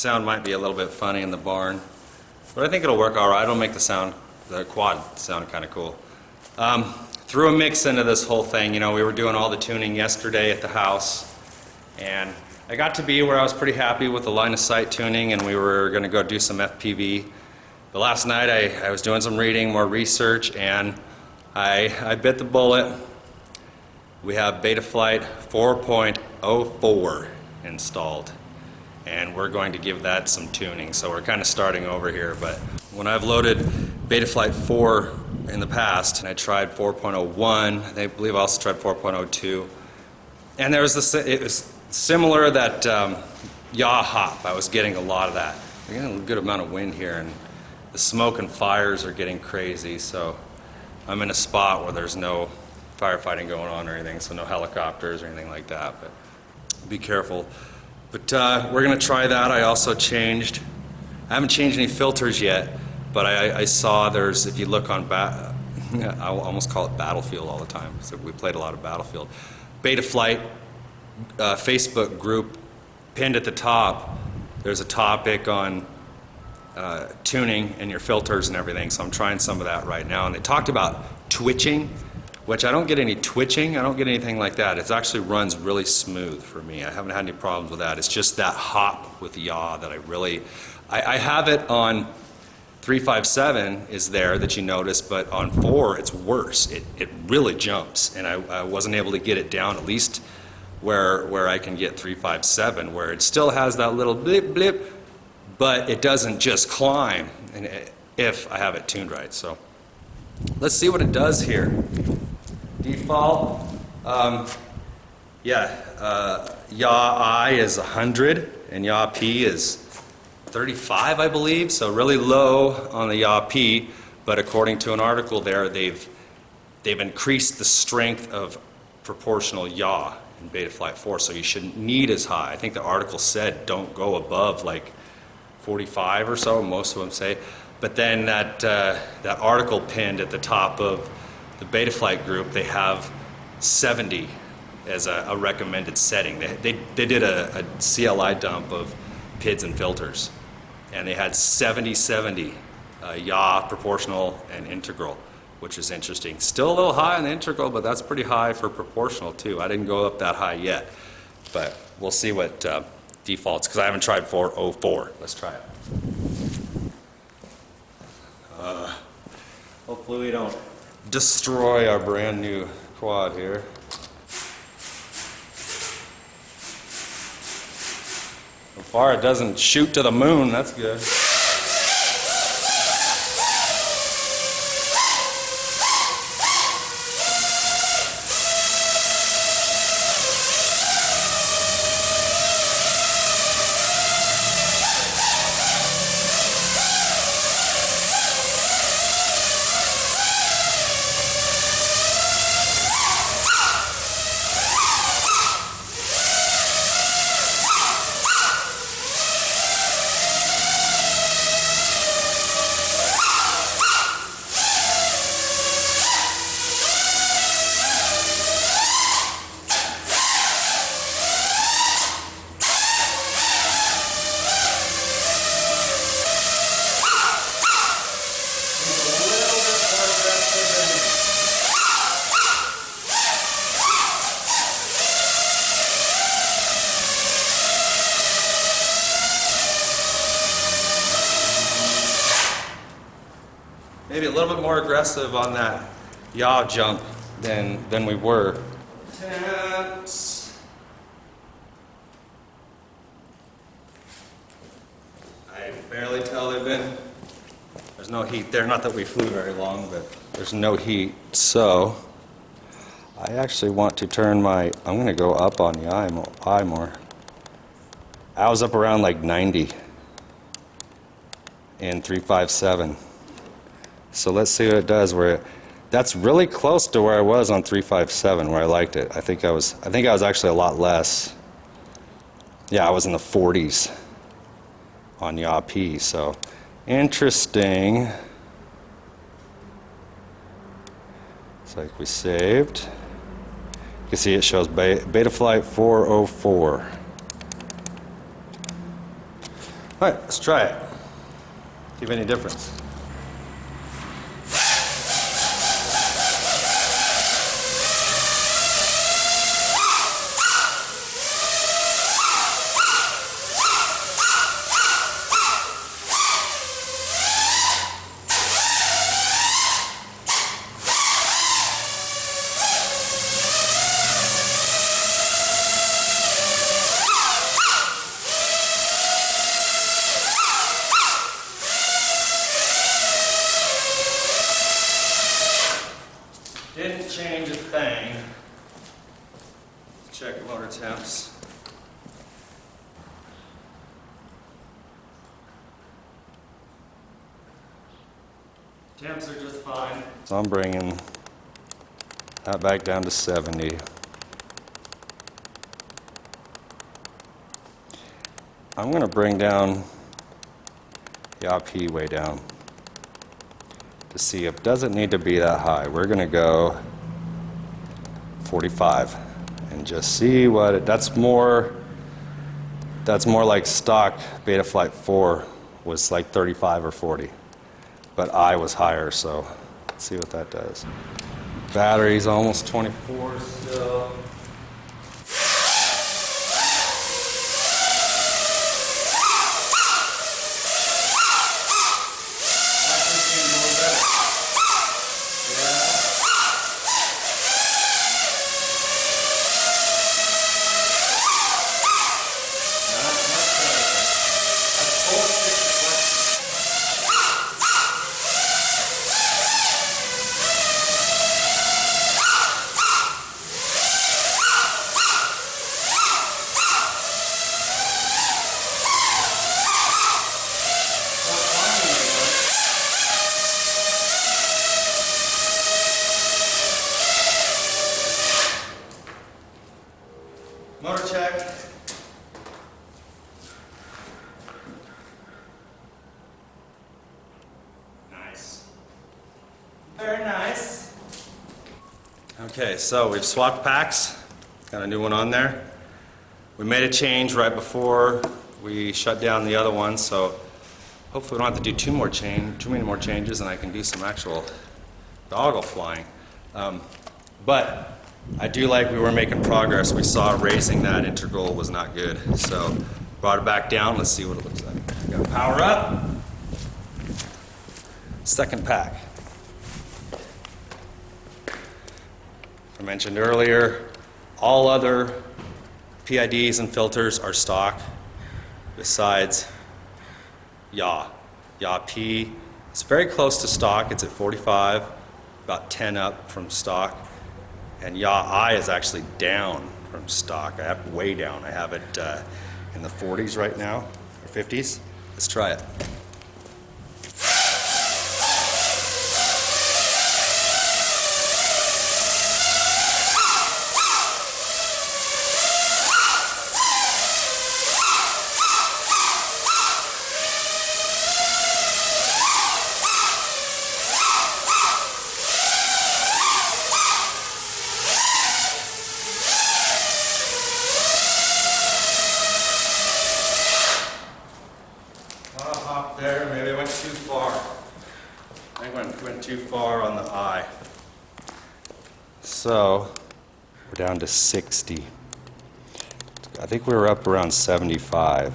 sound might be a little bit funny in the barn, but I think it'll work all right. It'll make the quad sound kind of cool. Threw a mix into this whole thing. You know, we were doing all the tuning yesterday at the house, and I got to be where I was pretty happy with the line of sight tuning, and we were going to go do some FPV. But last night I was doing some reading, more research, and I bit the bullet. We have Betaflight 4.0.4 installed, and we're going to give that some tuning. So we're kind of starting over here, but when I've loaded Betaflight 4 in the past, and I tried 4.01, I believe I also tried 4.02, and there was this, it was similar, that yaw hop. I was getting a lot of that. We're getting a good amount of wind here, and the smoke and fires are getting crazy, so I'm in a spot where there's no firefighting going on or anything, so no helicopters or anything like that, but be careful. But we're going to try that. I also changed, I haven't changed any filters yet, but I saw there's, if you look on, I almost call it Battlefield all the time, so we played a lot of Battlefield. Betaflight Facebook group, pinned at the top, there's a topic on tuning and your filters and everything, so I'm trying some of that right now. And they talked about twitching, which I don't get any twitching, I don't get anything like that. It actually runs really smooth for me. I haven't had any problems with that. It's just that hop with the yaw that I have it on 357 is there that you notice, but on 4 it's worse. It really jumps, and I wasn't able to get it down at least where I can get 357, where it still has that little blip blip, but it doesn't just climb, and if I have it tuned right. So let's see what it does here. Default, yaw I is 100 and yaw P is 35, I believe, so really low on the yaw P, but according to an article there, they've increased the strength of proportional yaw in Betaflight 4, so you shouldn't need as high. I think the article said don't go above like 45 or so, most of them say. But then that article pinned at the top of the Betaflight group, they have 70 as a recommended setting. They did a CLI dump of PIDs and filters, and they had 70-70 yaw, proportional, and integral, which is interesting. Still a little high on the integral, but that's pretty high for proportional too. I didn't go up that high yet, but we'll see what defaults, because I haven't tried 4.04. Let's try it. Hopefully we don't destroy our brand new quad here. So far it doesn't shoot to the moon, that's good. Maybe a little bit more aggressive on that yaw jump than we were. Temps. I barely tell they've been. There's no heat there. Not that we flew very long, but there's no heat. So I actually want to turn I'm going to go up on the eye more. I was up around like 90 in 357. So let's see what it does. That's really close to where I was on 357, where I liked it. I think I was actually a lot less. Yeah, I was in the 40s on yaw P. So interesting. It's like we saved. You can see it shows Betaflight 4.0.4. Alright, let's try it. See if any difference. Didn't change a thing. Check motor temps. Temps are just fine. So I'm bringing that back down to 70. I'm going to bring down the IP way down to see if it doesn't need to be that high. We're going to go 45 and just see what it, that's more like stock Betaflight 4 was like 35 or 40, but I was higher, so let's see what that does. Battery's almost 24 still. Motor check. Nice. Very nice. Okay, so we've swapped packs. Got a new one on there. We made a change right before we shut down the other one, so hopefully we don't have to do too many more changes, and I can do some actual doggle flying. But I do like we were making progress. We saw raising that integral was not good. So brought it back down. Let's see what it looks like. Got to power up. Second pack. I mentioned earlier, all other PIDs and filters are stock besides yaw. Yaw P. It's very close to stock. It's at 45, about 10 up from stock. And yaw I is actually down from stock. I have way down. I have it in the 40s right now, or 50s. Let's try it. There, maybe I went too far. I think I went too far on the eye. So, we're down to 60. I think we were up around 75.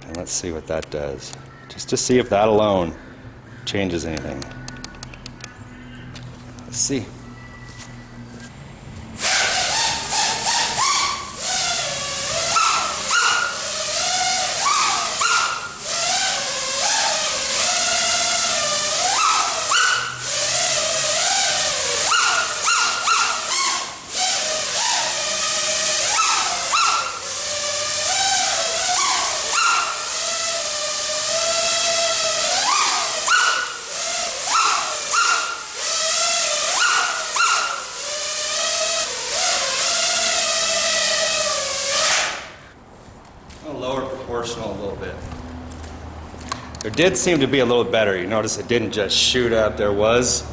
And let's see what that does. Just to see if that alone changes anything. Let's see. Proportional a little bit. There did seem to be a little better. You notice it didn't just shoot up. There was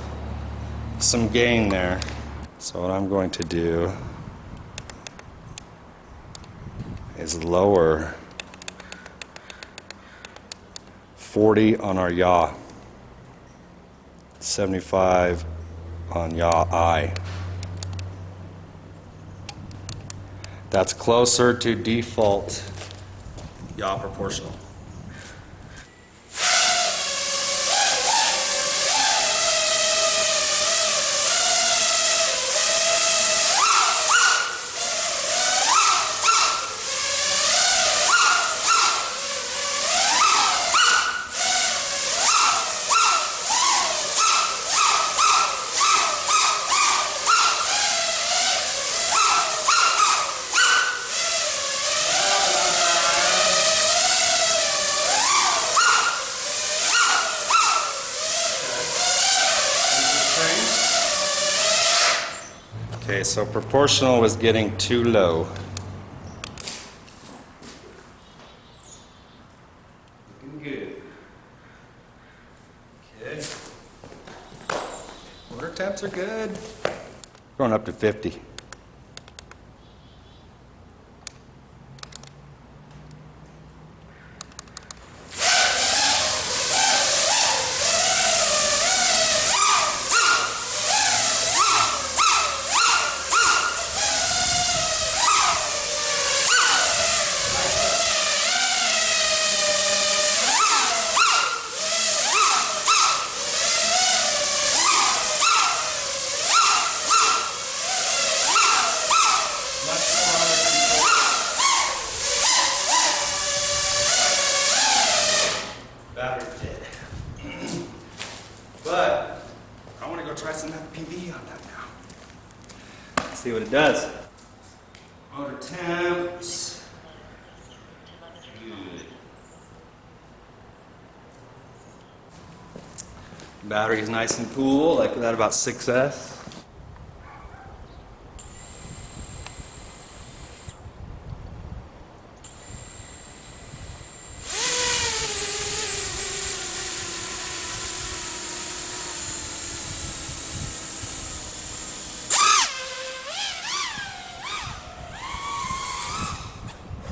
some gain there. So what I'm going to do is is lower. 40 on our yaw. 75 on yaw I. That's closer to default yaw proportional. Okay, so proportional was getting too low. Looking good. Okay. Motor temps are good. Going up to 50. Battery dead. But I want to go try some FPV on that now. Let's see what it does. Motor temps. Good. Battery is nice and cool, like that about 6S.